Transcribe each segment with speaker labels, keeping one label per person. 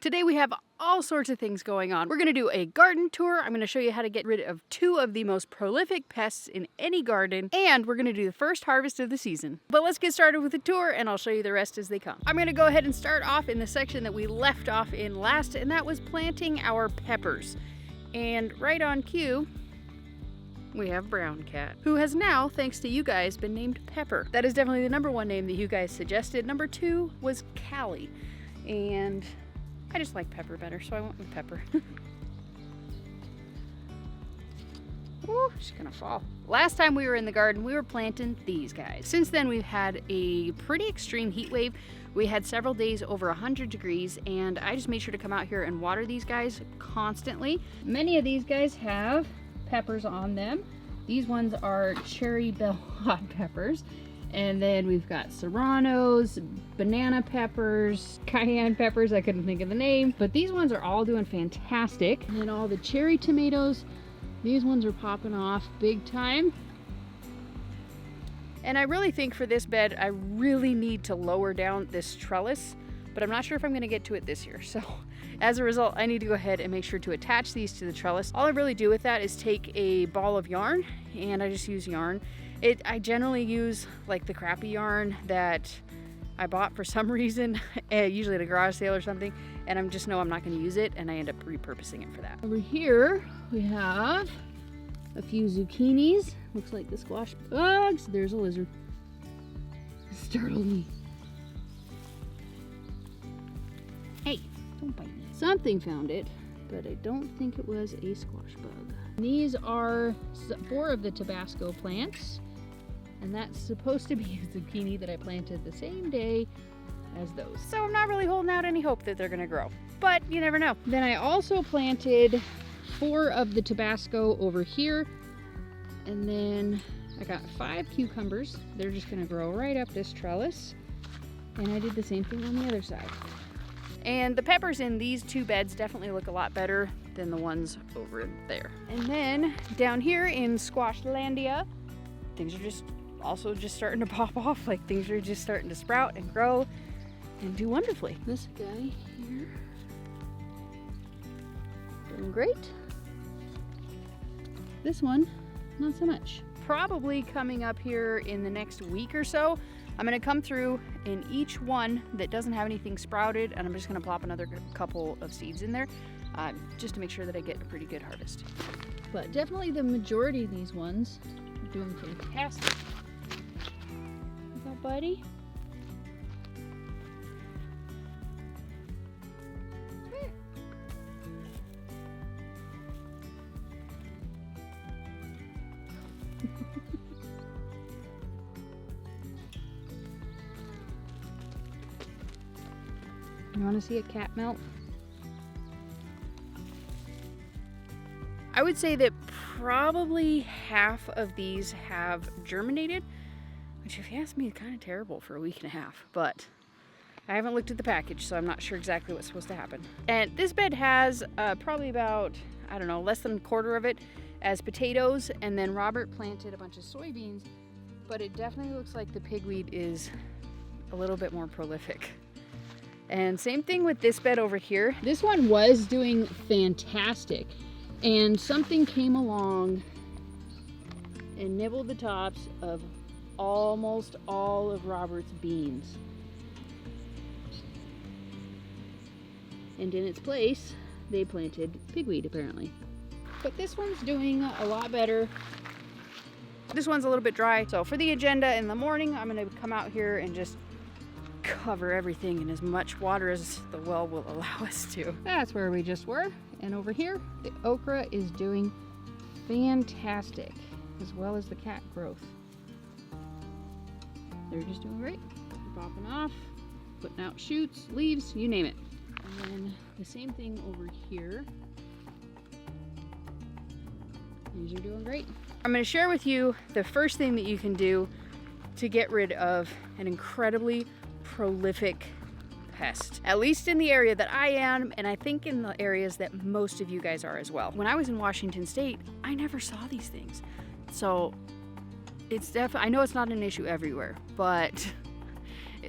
Speaker 1: Today we have all sorts of things going on. We're going to do a garden tour. I'm going to show you how to get rid of 2 of the most prolific pests in any garden, and we're going to do the first harvest of the season. But let's get started with the tour and I'll show you the rest as they come. I'm going to go ahead and start off in the section that we left off in last, and that was planting our peppers. And right on cue, we have Brown Cat, who has now, thanks to you guys, been named Pepper. That is definitely the #1 name that you guys suggested. Number 2 was Callie, and I just like Pepper better, so I went with Pepper. Ooh, she's gonna fall. Last time we were in the garden, we were planting these guys. Since then, we've had a pretty extreme heat wave. We had several days over 100 degrees, and I just made sure to come out here and water these guys constantly. Many of these guys have peppers on them. These ones are cherry bell hot peppers. And then we've got serranos, banana peppers, cayenne peppers, I couldn't think of the name. But these ones are all doing fantastic. And then all the cherry tomatoes, these ones are popping off big time. And I really think for this bed, I really need to lower down this trellis, but I'm not sure if I'm gonna get to it this year. So as a result, I need to go ahead and make sure to attach these to the trellis. All I really do with that is take a ball of yarn, and I just use yarn. I generally use like the crappy yarn that I bought for some reason, usually at a garage sale or something, and I just know I'm not going to use it, and I end up repurposing it for that. Over here we have a few zucchinis. Looks like the squash bugs. There's a lizard. It startled me. Hey, don't bite me. Something found it, but I don't think it was a squash bug. These are 4 of the Tabasco plants, and that's supposed to be a zucchini that I planted the same day as those. So I'm not really holding out any hope that they're gonna grow, but you never know. Then I also planted 4 of the Tabasco over here, and then I got 5 cucumbers. They're just gonna grow right up this trellis, and I did the same thing on the other side. And the peppers in these 2 beds definitely look a lot better than the ones over there. And then down here in Squashlandia, things are just starting to pop off. Like, things are just starting to sprout and grow and do wonderfully. This guy here, doing great. This one, not so much. Probably coming up here in the next week or so, I'm gonna come through in each one that doesn't have anything sprouted, and I'm just gonna plop another couple of seeds in there, just to make sure that I get a pretty good harvest. But definitely the majority of these ones are doing fantastic. What's up, buddy? You want to see a cat melt? I would say that probably half of these have germinated, which, if you ask me, is kind of terrible for a week and a half, but I haven't looked at the package, so I'm not sure exactly what's supposed to happen. And this bed has probably about, I don't know, less than a quarter of it as potatoes, and then Robert planted a bunch of soybeans, but it definitely looks like the pigweed is a little bit more prolific. And same thing with this bed over here. This one was doing fantastic, and something came along and nibbled the tops of almost all of Robert's beans. And in its place, they planted pigweed, apparently. But this one's doing a lot better. This one's a little bit dry. So for the agenda in the morning, I'm gonna come out here and just cover everything in as much water as the well will allow us to. That's where we just were. And over here, the okra is doing fantastic, as well as the cat growth. They're just doing great. They're popping off, putting out shoots, leaves, you name it. And then the same thing over here. These are doing great. I'm going to share with you the first thing that you can do to get rid of an incredibly prolific pest, at least in the area that I am, and I think in the areas that most of you guys are as well. When I was in Washington State, I never saw these things. So it's I know it's not an issue everywhere, but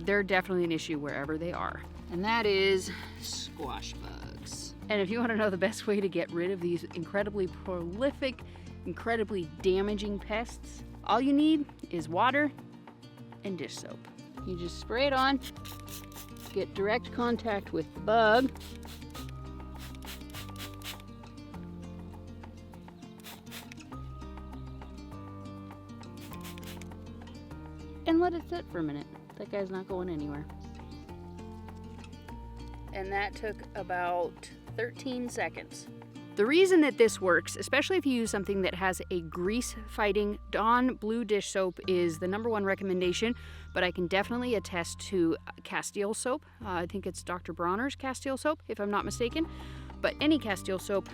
Speaker 1: they're definitely an issue wherever they are. and that is squash bugs. And if you want to know the best way to get rid of these incredibly prolific, incredibly damaging pests, all you need is water and dish soap. You just spray it on, get direct contact with the bug, and let it sit for a minute. That guy's not going anywhere. And that took about 13 seconds. The reason that this works, especially if you use something that has a grease-fighting Dawn Blue dish soap, is the #1 recommendation, but I can definitely attest to Castile soap. I think it's Dr. Bronner's Castile soap, if I'm not mistaken. But any Castile soap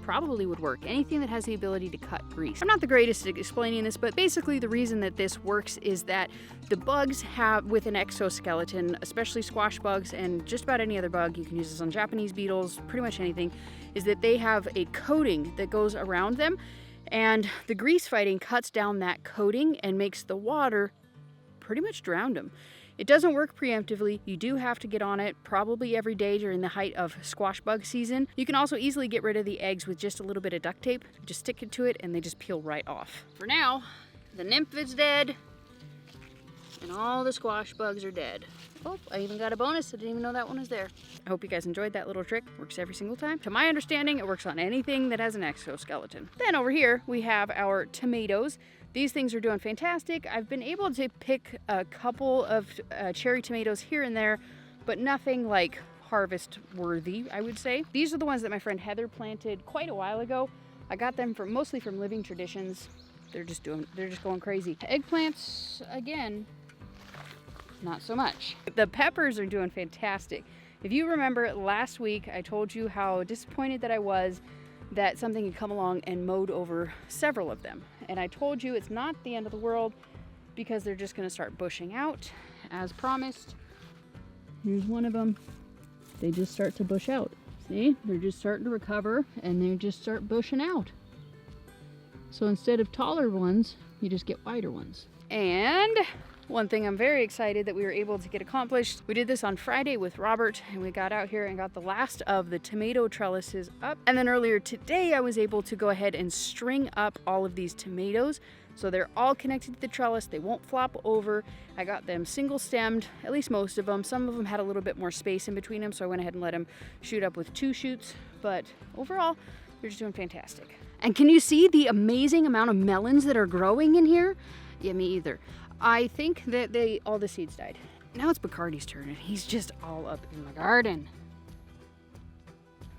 Speaker 1: probably would work. Anything that has the ability to cut grease. I'm not the greatest at explaining this, but basically the reason that this works is that the bugs have, with an exoskeleton, especially squash bugs and just about any other bug, you can use this on Japanese beetles, pretty much anything, is that they have a coating that goes around them, and the grease fighting cuts down that coating and makes the water pretty much drown them. It doesn't work preemptively. You do have to get on it probably every day during the height of squash bug season. You can also easily get rid of the eggs with just a little bit of duct tape. Just stick it to it and they just peel right off. For now, the nymph is dead and all the squash bugs are dead. Oh, I even got a bonus. I didn't even know that one was there. I hope you guys enjoyed that little trick. Works every single time. To my understanding, it works on anything that has an exoskeleton. Then over here, we have our tomatoes. These things are doing fantastic. I've been able to pick a couple of cherry tomatoes here and there, but nothing like harvest worthy, I would say. These are the ones that my friend Heather planted quite a while ago. I got them mostly from Living Traditions. They're just going crazy. Eggplants, again, not so much. The peppers are doing fantastic. If you remember last week, I told you how disappointed that I was that something had come along and mowed over several of them. And I told you it's not the end of the world because they're just gonna start bushing out as promised. Here's one of them. They just start to bush out. See, they're just starting to recover and they just start bushing out. So instead of taller ones, you just get wider ones. And one thing I'm very excited that we were able to get accomplished. We did this on Friday with Robert and we got out here and got the last of the tomato trellises up. And then earlier today I was able to go ahead and string up all of these tomatoes. So they're all connected to the trellis. They won't flop over. I got them single stemmed, at least most of them. Some of them had a little bit more space in between them, so I went ahead and let them shoot up with 2 shoots. But overall, they're just doing fantastic. And can you see the amazing amount of melons that are growing in here? Yeah, me either. I think that all the seeds died. Now it's Bacardi's turn and he's just all up in my garden.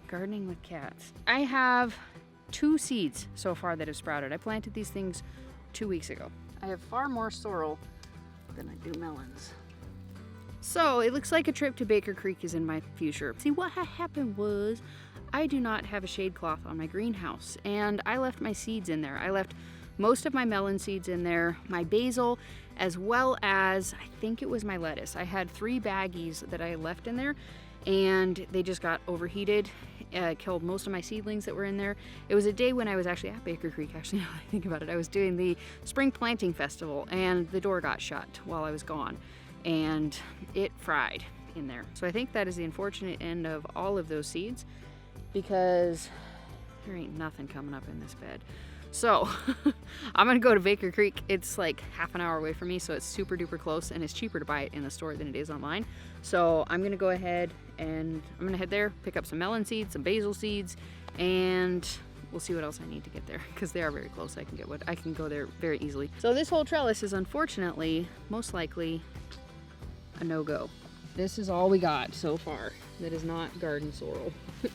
Speaker 1: Gardening with cats. I have 2 seeds so far that have sprouted. I planted these things 2 weeks ago. I have far more sorrel than I do melons. So it looks like a trip to Baker Creek is in my future. See, what happened was I do not have a shade cloth on my greenhouse and I left my seeds in there. I left most of my melon seeds in there, my basil, as well as, I think it was my lettuce. I had 3 baggies that I left in there and they just got overheated, killed most of my seedlings that were in there. It was a day when I was actually at Baker Creek, actually, now that I think about it. I was doing the spring planting festival and the door got shut while I was gone and it fried in there. So I think that is the unfortunate end of all of those seeds because there ain't nothing coming up in this bed. So I'm gonna go to Baker Creek. It's like half an hour away from me, so it's super duper close and it's cheaper to buy it in the store than it is online. So I'm gonna go ahead and I'm gonna head there, pick up some melon seeds, some basil seeds, and we'll see what else I need to get there because they are very close. I can go there very easily. So this whole trellis is unfortunately, most likely, a no-go. This is all we got so far that is not garden sorrel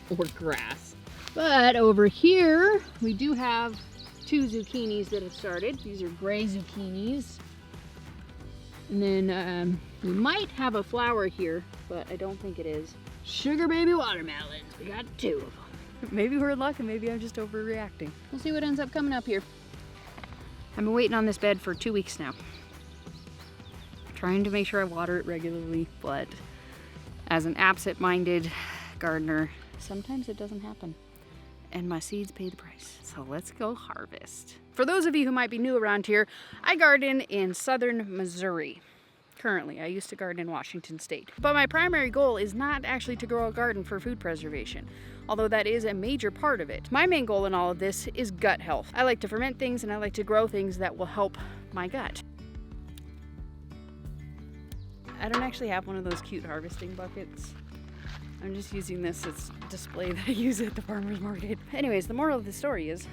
Speaker 1: or grass. But over here, we do have 2 zucchinis that have started. These are gray zucchinis. And then we might have a flower here, but I don't think it is. Sugar baby watermelons. We got 2 of them. Maybe we're in luck and maybe I'm just overreacting. We'll see what ends up coming up here. I've been waiting on this bed for 2 weeks now. Trying to make sure I water it regularly, but as an absent-minded gardener, sometimes it doesn't happen. And my seeds pay the price. So let's go harvest. For those of you who might be new around here, I garden in southern Missouri. currently. I used to garden in Washington State. But my primary goal is not actually to grow a garden for food preservation, although that is a major part of it. My main goal in all of this is gut health. I like to ferment things and I like to grow things that will help my gut. I don't actually have one of those cute harvesting buckets. I'm just using this as display that I use at the farmer's market. Anyways, the moral of the story is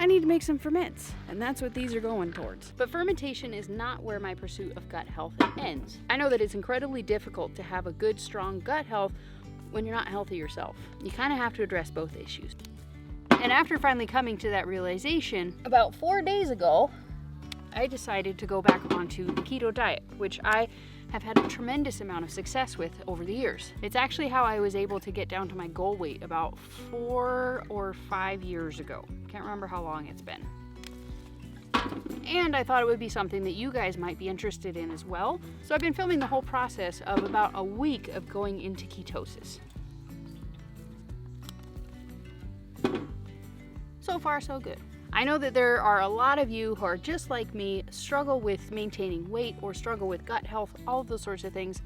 Speaker 1: I need to make some ferments, and that's what these are going towards. But fermentation is not where my pursuit of gut health ends. I know that it's incredibly difficult to have a good, strong gut health when you're not healthy yourself. You kind of have to address both issues. And after finally coming to that realization, about 4 days ago, I decided to go back onto the keto diet, which I have had a tremendous amount of success with over the years. It's actually how I was able to get down to my goal weight about 4 or 5 years ago. Can't remember how long it's been. And I thought it would be something that you guys might be interested in as well. So I've been filming the whole process of about a week of going into ketosis. So far, so good. I know that there are a lot of you who are just like me, struggle with maintaining weight or struggle with gut health, all of those sorts of things.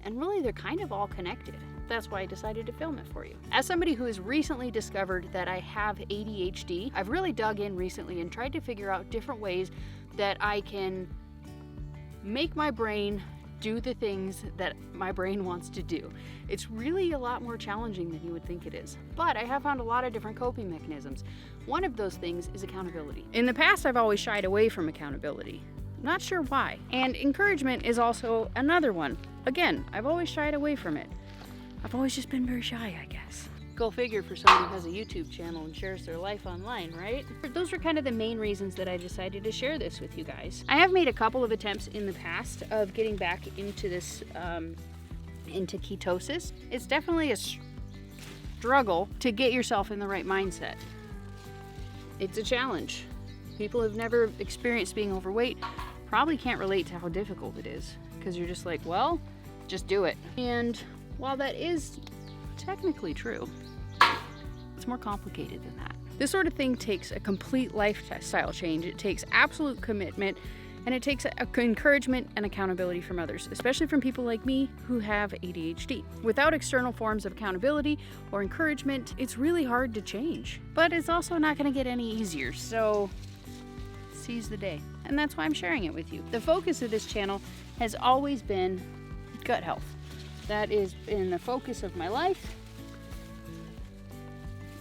Speaker 1: And really, they're kind of all connected. That's why I decided to film it for you. As somebody who has recently discovered that I have ADHD, I've really dug in recently and tried to figure out different ways that I can make my brain do the things that my brain wants to do. It's really a lot more challenging than you would think it is. But I have found a lot of different coping mechanisms. One of those things is accountability. In the past, I've always shied away from accountability. Not sure why. And encouragement is also another one. Again, I've always shied away from it. I've always just been very shy, I guess. Go figure for somebody who has a YouTube channel and shares their life online, right? Those are kind of the main reasons that I decided to share this with you guys. I have made a couple of attempts in the past of getting back into this, into ketosis. It's definitely a struggle to get yourself in the right mindset. It's a challenge. People who've never experienced being overweight probably can't relate to how difficult it is, because you're just like, well, just do it. And while that is technically true, it's more complicated than that. This sort of thing takes a complete lifestyle change. It takes absolute commitment, and it takes encouragement and accountability from others, especially from people like me who have ADHD. Without external forms of accountability or encouragement, it's really hard to change. But it's also not going to get any easier, so seize the day. And that's why I'm sharing it with you. The focus of this channel has always been gut health. That is in the focus of my life,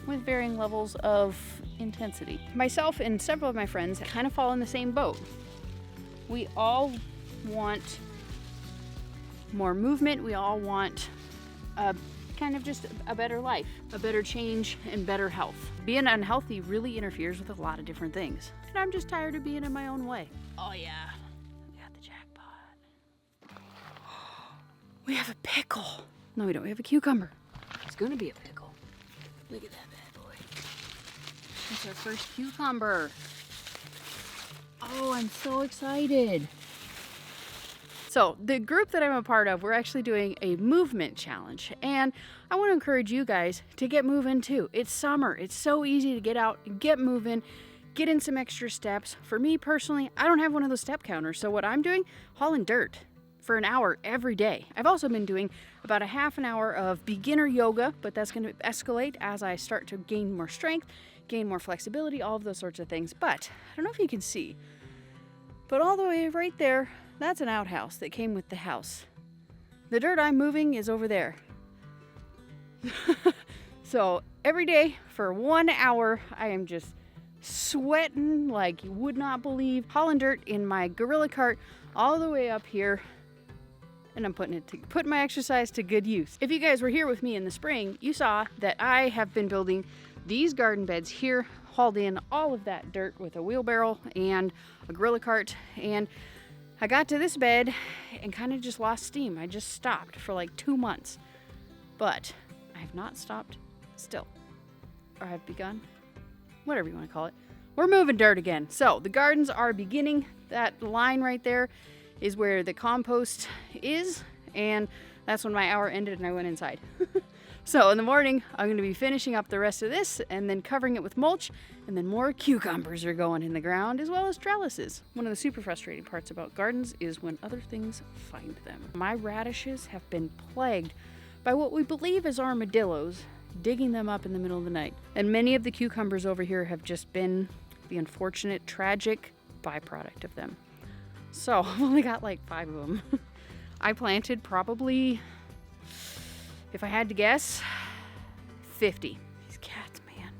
Speaker 1: with varying levels of intensity. Myself and several of my friends kind of fall in the same boat. We all want more movement. We all want kind of just a better life, a better change, and better health. Being unhealthy really interferes with a lot of different things. And I'm just tired of being in my own way. Oh yeah, we got the jackpot. We have a pickle. No, we don't. We have a cucumber. It's gonna be a pickle. Look at that bad boy. That's our first cucumber. Oh, I'm so excited. So the group that I'm a part of, we're actually doing a movement challenge. And I want to encourage you guys to get moving too. It's summer. It's so easy to get out and get moving, get in some extra steps. For me personally, I don't have one of those step counters. So what I'm doing, hauling dirt for an hour every day. I've also been doing about a half an hour of beginner yoga, but that's going to escalate as I start to gain more strength, gain more flexibility, all of those sorts of things. But I don't know if you can see, but all the way right there, that's an outhouse that came with the house. The dirt I'm moving is over there. So every day for 1 hour, I am just sweating like you would not believe, hauling dirt in my gorilla cart all the way up here. And I'm putting my exercise to good use. If you guys were here with me in the spring, you saw that I have been building these garden beds here, hauled in all of that dirt with a wheelbarrow and a gorilla cart, and I got to this bed and kind of just lost steam. I just stopped for like 2 months, but I have not stopped still, or I've begun, whatever you want to call it. We're moving dirt again. So the gardens are beginning. That line right there is where the compost is, and that's when my hour ended and I went inside. So in the morning, I'm going to be finishing up the rest of this and then covering it with mulch, and then more cucumbers are going in the ground as well as trellises. One of the super frustrating parts about gardens is when other things find them. My radishes have been plagued by what we believe is armadillos digging them up in the middle of the night. And many of the cucumbers over here have just been the unfortunate, tragic byproduct of them. So I've only got like 5 of them. I planted probably, if I had to guess, 50. These cats, man.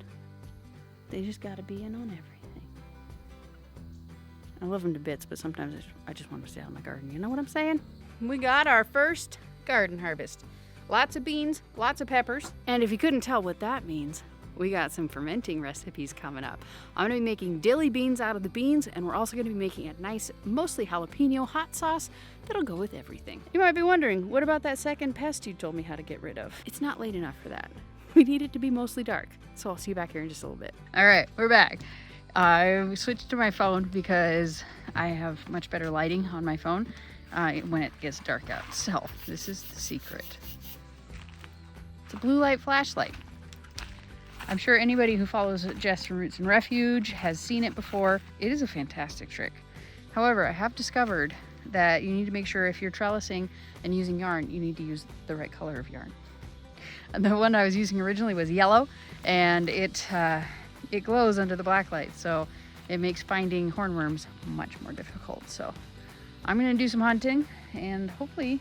Speaker 1: They just gotta be in on everything. I love them to bits, but sometimes I just want to stay out in my garden. You know what I'm saying? We got our first garden harvest. Lots of beans, lots of peppers. And if you couldn't tell what that means, we got some fermenting recipes coming up. I'm gonna be making dilly beans out of the beans, and we're also gonna be making a nice, mostly jalapeno hot sauce that'll go with everything. You might be wondering, what about that second pest you told me how to get rid of? It's not late enough for that. We need it to be mostly dark. So I'll see you back here in just a little bit. All right, we're back. I switched to my phone because I have much better lighting on my phone when it gets dark out. So this is the secret. It's a blue light flashlight. I'm sure anybody who follows Jess from Roots and Refuge has seen it before. It is a fantastic trick. However, I have discovered that you need to make sure if you're trellising and using yarn, you need to use the right color of yarn. And the one I was using originally was yellow, and it glows under the black light, so it makes finding hornworms much more difficult. So I'm gonna do some hunting, and hopefully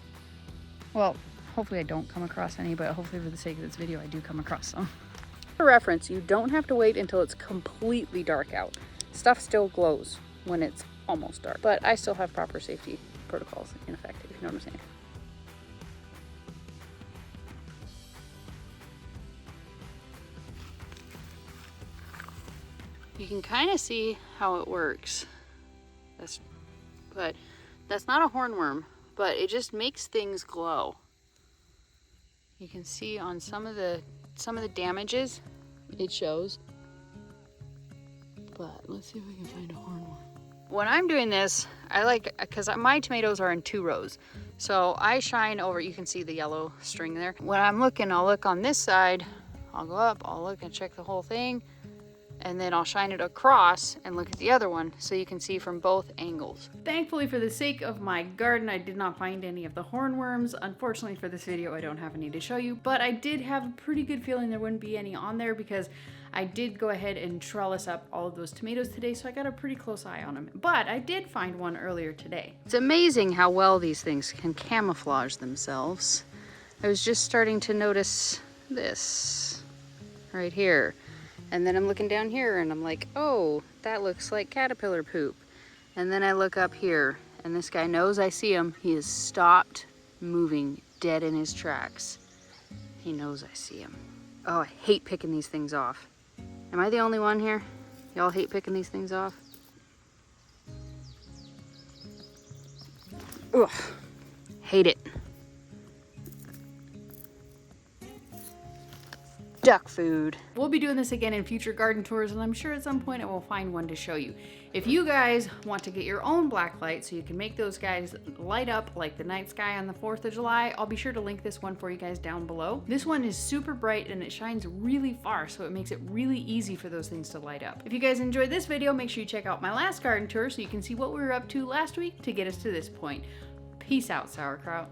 Speaker 1: I don't come across any, but hopefully for the sake of this video, I do come across some. For reference, you don't have to wait until it's completely dark out. Stuff still glows when it's almost dark, but I still have proper safety protocols in effect, if you know what I'm saying. You can kind of see how it works. But that's not a hornworm, but it just makes things glow. You can see on some of the damages it shows, but let's see if we can find a hornworm. When I'm doing this, I like, because my tomatoes are in 2 rows, so I shine over. You can see the yellow string there. When I'm looking, I'll look on this side, I'll go up, I'll look and check the whole thing, and then I'll shine it across and look at the other one so you can see from both angles. Thankfully, for the sake of my garden, I did not find any of the hornworms. Unfortunately for this video, I don't have any to show you, but I did have a pretty good feeling there wouldn't be any on there because I did go ahead and trellis up all of those tomatoes today, so I got a pretty close eye on them. But I did find one earlier today. It's amazing how well these things can camouflage themselves. I was just starting to notice this right here. And then I'm looking down here and I'm like, oh, that looks like caterpillar poop. And then I look up here and this guy knows I see him. He has stopped moving dead in his tracks. He knows I see him. Oh, I hate picking these things off. Am I the only one here? Y'all hate picking these things off? Ugh, hate it. Duck food. We'll be doing this again in future garden tours, and I'm sure at some point I will find one to show you. If you guys want to get your own black light so you can make those guys light up like the night sky on the 4th of July, I'll be sure to link this one for you guys down below. This one is super bright and it shines really far, so it makes it really easy for those things to light up. If you guys enjoyed this video, make sure you check out my last garden tour so you can see what we were up to last week to get us to this point. Peace out, sauerkraut.